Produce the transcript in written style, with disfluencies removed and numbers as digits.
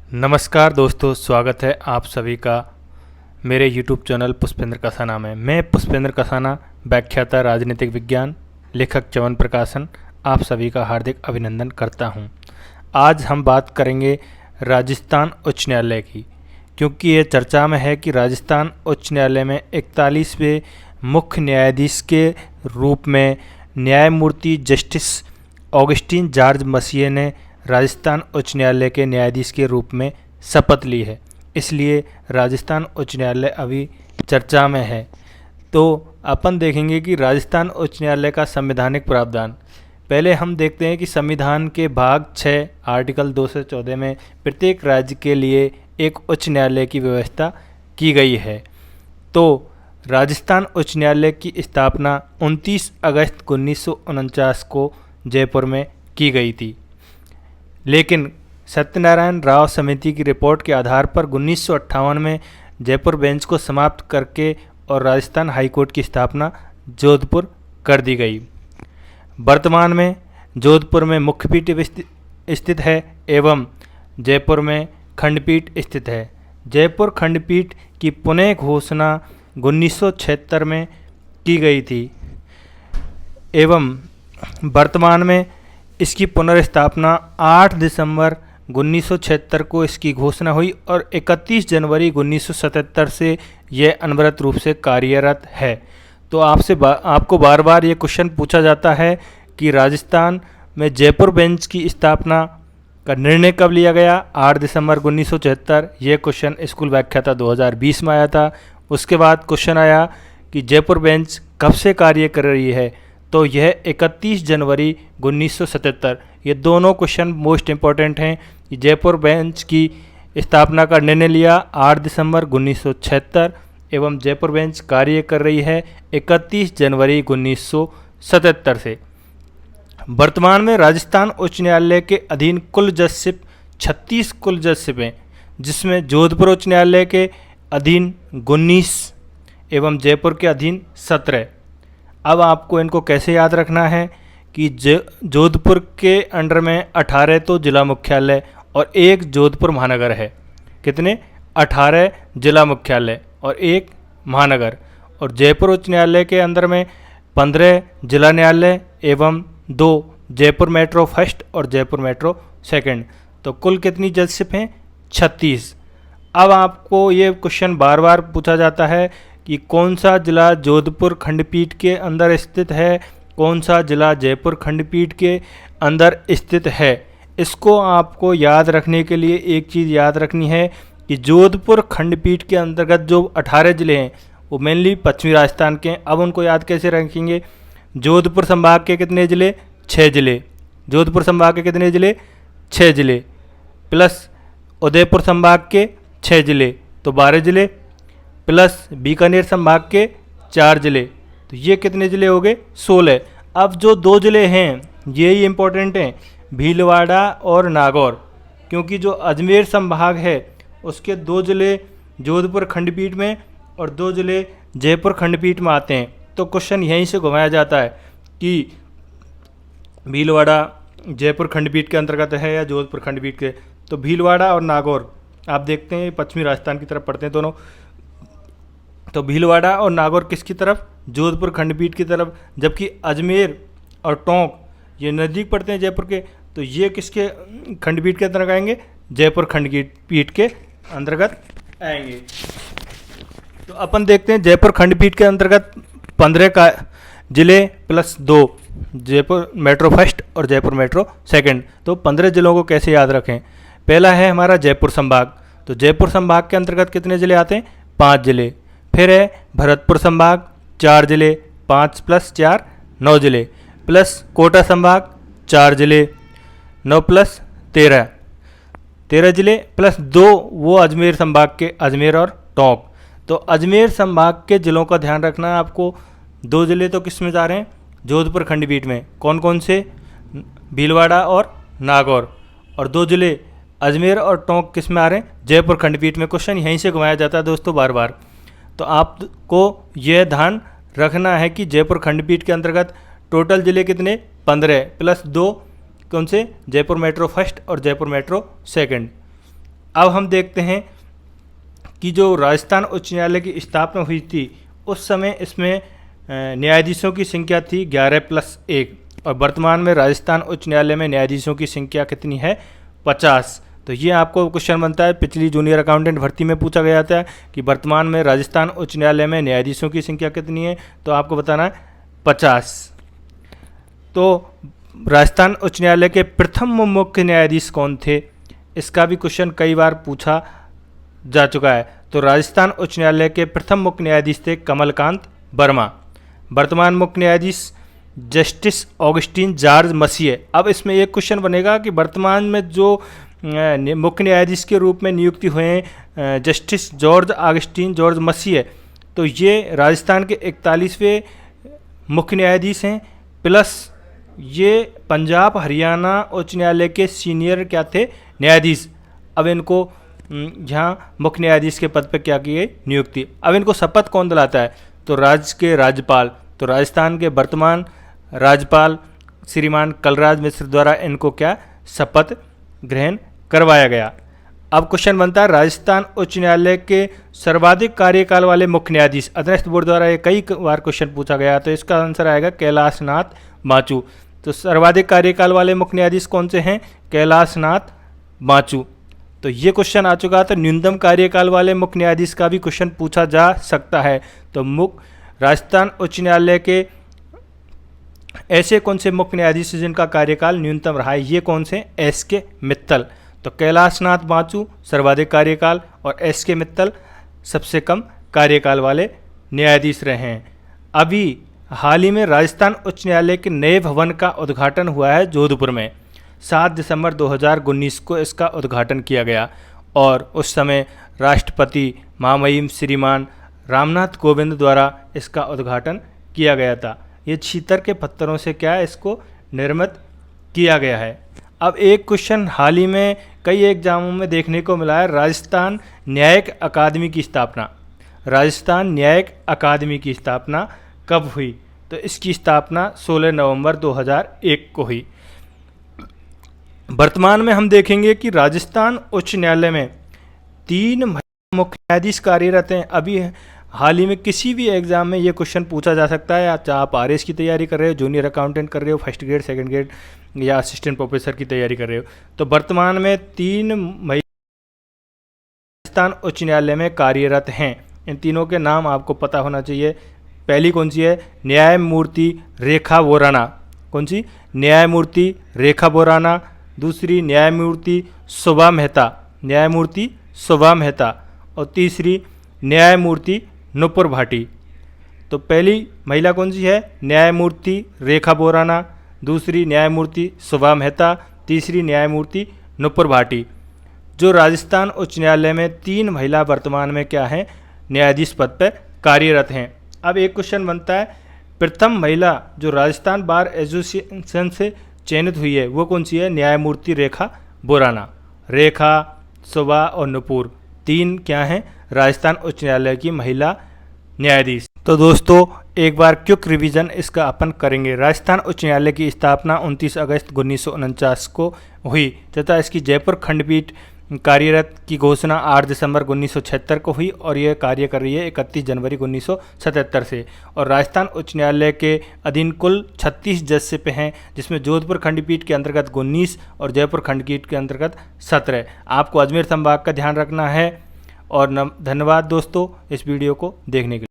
नमस्कार दोस्तों, स्वागत है आप सभी का मेरे YouTube चैनल पुष्पेंद्र कसाना में। मैं पुष्पेंद्र कसाना, व्याख्याता राजनीतिक विज्ञान, लेखक च्यवन प्रकाशन, आप सभी का हार्दिक अभिनंदन करता हूं। आज हम बात करेंगे राजस्थान उच्च न्यायालय की, क्योंकि ये चर्चा में है कि राजस्थान उच्च न्यायालय में 41वें मुख्य न्यायाधीश के रूप में न्यायमूर्ति जस्टिस ऑगस्टीन जॉर्ज मसीह ने राजस्थान उच्च न्यायालय के न्यायाधीश के रूप में शपथ ली है। इसलिए राजस्थान उच्च न्यायालय अभी चर्चा में है। तो अपन देखेंगे कि राजस्थान उच्च न्यायालय का संवैधानिक प्रावधान। पहले हम देखते हैं कि संविधान के भाग 6 आर्टिकल 2 से 14 में प्रत्येक राज्य के लिए एक उच्च न्यायालय की व्यवस्था की गई है। तो राजस्थान उच्च न्यायालय की स्थापना 29 अगस्त 1949 को जयपुर में की गई थी, लेकिन सत्यनारायण राव समिति की रिपोर्ट के आधार पर 1958 में जयपुर बेंच को समाप्त करके और राजस्थान हाईकोर्ट की स्थापना जोधपुर कर दी गई। वर्तमान में जोधपुर में मुख्यपीठ स्थित है एवं जयपुर में खंडपीठ स्थित है। जयपुर खंडपीठ की पुनः घोषणा 1976 में की गई थी एवं वर्तमान में इसकी पुनर्स्थापना 8 दिसंबर 1976 को इसकी घोषणा हुई और 31 जनवरी 1977 से यह अनवरत रूप से कार्यरत है। तो आपको बार बार ये क्वेश्चन पूछा जाता है कि राजस्थान में जयपुर बेंच की स्थापना का निर्णय कब लिया गया? 8 दिसंबर 1976। ये क्वेश्चन स्कूल व्याख्याता 2020 में आया था। उसके बाद क्वेश्चन आया कि जयपुर बेंच कब से कार्य कर रही है? तो यह 31 जनवरी 1977। ये दोनों क्वेश्चन मोस्ट इम्पॉर्टेंट हैं कि जयपुर बेंच की स्थापना का निर्णय लिया 8 दिसंबर 1976 एवं जयपुर बेंच कार्य कर रही है 31 जनवरी 1977 से। वर्तमान में राजस्थान उच्च न्यायालय के अधीन कुल जजशिप 36 कुल जजशिप हैं, जिसमें जोधपुर उच्च न्यायालय के अधीन 19 एवं जयपुर के अधीन 17। अब आपको इनको कैसे याद रखना है कि जोधपुर के अंडर में 18 तो जिला मुख्यालय और 1 जोधपुर महानगर है। कितने? 18 जिला मुख्यालय और 1 महानगर। और जयपुर उच्च न्यायालय के अंदर में 15 जिला न्यायालय एवं 2 जयपुर मेट्रो फर्स्ट और जयपुर मेट्रो सेकंड। तो कुल कितनी जजशिप हैं? 36। अब आपको ये क्वेश्चन बार बार पूछा जाता है कि कौन सा जिला जोधपुर खंडपीठ के अंदर स्थित है, कौन सा जिला जयपुर खंडपीठ के अंदर स्थित है। इसको आपको याद रखने के लिए एक चीज़ याद रखनी है कि जोधपुर खंडपीठ के अंतर्गत जो 18 ज़िले हैं वो मेनली पश्चिमी राजस्थान के हैं। अब उनको याद कैसे रखेंगे? जोधपुर संभाग के कितने ज़िले? 6 ज़िले। जोधपुर संभाग के कितने ज़िले? 6 ज़िले प्लस उदयपुर संभाग के 6 ज़िले, तो 12 ज़िले प्लस बीकानेर संभाग के 4 ज़िले, तो ये कितने ज़िले हो गए? 16। अब जो 2 ज़िले हैं ये ही इम्पोर्टेंट हैं, भीलवाड़ा और नागौर, क्योंकि जो अजमेर संभाग है उसके 2 ज़िले जोधपुर खंडपीठ में और 2 ज़िले जयपुर खंडपीठ में आते हैं। तो क्वेश्चन यहीं से घुमाया जाता है कि भीलवाड़ा जयपुर खंडपीठ के अंतर्गत है या जोधपुर खंडपीठ के। तो भीलवाड़ा और नागौर आप देखते हैं पश्चिमी राजस्थान की तरफ पड़ते हैं दोनों। तो भीलवाड़ा और नागौर किसकी तरफ? जोधपुर खंडपीठ की तरफ। जबकि अजमेर और टोंक ये नज़दीक पड़ते हैं जयपुर के, तो ये किसके खंडपीठ के अंतर्गत आएंगे? जयपुर खंडपीठ के अंतर्गत आएंगे। तो अपन देखते हैं जयपुर खंडपीठ के अंतर्गत 15 का ज़िले प्लस 2 जयपुर मेट्रो फर्स्ट और जयपुर मेट्रो सेकंड। तो 15 ज़िलों को कैसे याद रखें? पहला है हमारा जयपुर संभाग। तो जयपुर संभाग के अंतर्गत कितने ज़िले आते हैं? 5 ज़िले। फिर है भरतपुर संभाग 4 ज़िले, 5 + 4 9 ज़िले, प्लस कोटा संभाग 4 ज़िले, 9 + 13 ज़िले प्लस 2 वो अजमेर संभाग के अजमेर और टोंक। तो अजमेर संभाग के ज़िलों का ध्यान रखना है आपको। 2 ज़िले तो किस में जा रहे हैं? जोधपुर खंडपीठ में। कौन कौन से? भीलवाड़ा और नागौर। और 2 ज़िले अजमेर और टोंक किस में आ रहे हैं? जयपुर खंडपीठ में। क्वेश्चन यहीं से घुमाया जाता है दोस्तों बार बार। तो आपको यह ध्यान रखना है कि जयपुर खंडपीठ के अंतर्गत टोटल ज़िले कितने? 15 प्लस 2 कौन से? जयपुर मेट्रो फर्स्ट और जयपुर मेट्रो सेकंड। अब हम देखते हैं कि जो राजस्थान उच्च न्यायालय की स्थापना हुई थी उस समय इसमें न्यायाधीशों की संख्या थी 11+1 और वर्तमान में राजस्थान उच्च न्यायालय में न्यायाधीशों की संख्या कितनी है? 50। तो ये आपको क्वेश्चन बनता है, पिछली जूनियर अकाउंटेंट भर्ती में पूछा गया था कि वर्तमान में राजस्थान उच्च न्यायालय में न्यायाधीशों की संख्या कितनी है, तो आपको बताना है 50। तो राजस्थान उच्च न्यायालय के प्रथम मुख्य न्यायाधीश कौन थे, इसका भी क्वेश्चन कई बार पूछा जा चुका है। तो राजस्थान उच्च न्यायालय के प्रथम मुख्य न्यायाधीश थे कमलकांत वर्मा। वर्तमान मुख्य न्यायाधीश जस्टिस ऑगस्टीन जॉर्ज मसीह। अब इसमें एक क्वेश्चन बनेगा कि वर्तमान में जो मुख्य न्यायाधीश के रूप में नियुक्ति हुए हैं जस्टिस जॉर्ज ऑगस्टीन जॉर्ज मसीह, तो ये राजस्थान के 41वें मुख्य न्यायाधीश हैं, प्लस ये पंजाब हरियाणा उच्च न्यायालय के सीनियर क्या थे? न्यायाधीश। अब इनको यहाँ मुख्य न्यायाधीश के पद पर क्या की गई? नियुक्ति। अब इनको शपथ कौन दिलाता है? तो राज्य के राज्यपाल। तो राजस्थान के वर्तमान राज्यपाल श्रीमान कलराज मिश्र द्वारा इनको क्या शपथ ग्रहण करवाया गया। अब क्वेश्चन बनता है राजस्थान उच्च न्यायालय के सर्वाधिक कार्यकाल वाले मुख्य न्यायाधीश। अधीनस्थ बोर्ड द्वारा ये कई बार क्वेश्चन पूछा गया, तो इसका आंसर आएगा कैलाशनाथ बाचू। तो सर्वाधिक कार्यकाल वाले मुख्य न्यायाधीश कौन से हैं? कैलाशनाथ बाचू। तो ये क्वेश्चन आ चुका था। न्यूनतम कार्यकाल वाले मुख्य न्यायाधीश का भी क्वेश्चन पूछा जा सकता है। तो राजस्थान उच्च न्यायालय के ऐसे कौन से मुख्य न्यायाधीश जिनका कार्यकाल न्यूनतम रहा है? ये कौन से? एस.के. मित्तल। तो कैलाशनाथ बाचू सर्वाधिक कार्यकाल और एस.के. मित्तल सबसे कम कार्यकाल वाले न्यायाधीश रहे हैं। अभी हाल ही में राजस्थान उच्च न्यायालय के नए भवन का उद्घाटन हुआ है जोधपुर में। 7 दिसंबर 2019 को इसका उद्घाटन किया गया और उस समय राष्ट्रपति महामहिम श्रीमान रामनाथ कोविंद द्वारा इसका उद्घाटन किया गया था। ये छीतर के पत्थरों से क्या है? इसको निर्मित किया गया है। अब एक क्वेश्चन हाल ही में कई एग्जामों में देखने को मिला है, राजस्थान न्यायिक अकादमी की स्थापना। राजस्थान न्यायिक अकादमी की स्थापना कब हुई? तो इसकी स्थापना 16 नवंबर 2001 को हुई। वर्तमान में हम देखेंगे कि राजस्थान उच्च न्यायालय में 3 मुख्य न्यायाधीश कार्यरत हैं। अभी हाल ही में किसी भी एग्जाम में ये क्वेश्चन पूछा जा सकता है, चाहे आप आरएस की तैयारी कर रहे हो, जूनियर अकाउंटेंट कर रहे हो, फर्स्ट ग्रेड, सेकंड ग्रेड या असिस्टेंट प्रोफेसर की तैयारी कर रहे हो। तो वर्तमान में 3 महिला राजस्थान उच्च न्यायालय में कार्यरत हैं। इन तीनों के नाम आपको पता होना चाहिए। पहली कौन सी है? न्यायमूर्ति रेखा बोराना। कौन सी? न्यायमूर्ति रेखा बोराना। दूसरी न्यायमूर्ति शोभा मेहता, न्यायमूर्ति शोभा मेहता। और तीसरी न्यायमूर्ति नुपुर भाटी। तो पहली महिला कौन सी है? न्यायमूर्ति रेखा बोराना। दूसरी न्यायमूर्ति शोभा मेहता। तीसरी न्यायमूर्ति नुपुर भाटी। जो राजस्थान उच्च न्यायालय में 3 महिला वर्तमान में क्या हैं? न्यायाधीश पद पर कार्यरत हैं। अब एक क्वेश्चन बनता है, प्रथम महिला जो राजस्थान बार एसोसिएशन से चयनित हुई है वो कौन सी है? न्यायमूर्ति रेखा बोराना। रेखा, शोभा और नुपुर 3 क्या हैं? राजस्थान उच्च न्यायालय की महिला न्यायाधीश। तो दोस्तों एक बार क्विक रिवीजन इसका अपन करेंगे। राजस्थान उच्च न्यायालय की स्थापना 29 अगस्त 1949 को हुई तथा इसकी जयपुर खंडपीठ कार्यरत की घोषणा 8 दिसंबर 1976 को हुई और यह कार्य कर रही है 31 जनवरी 1977 से। और राजस्थान उच्च न्यायालय के अधीन कुल 36 जज शिप हैं, जिसमें जोधपुर खंडपीठ के अंतर्गत 19 और जयपुर खंडपीठ के अंतर्गत 17। आपको अजमेर संभाग का ध्यान रखना है। और धन्यवाद दोस्तों इस वीडियो को देखने के लिए।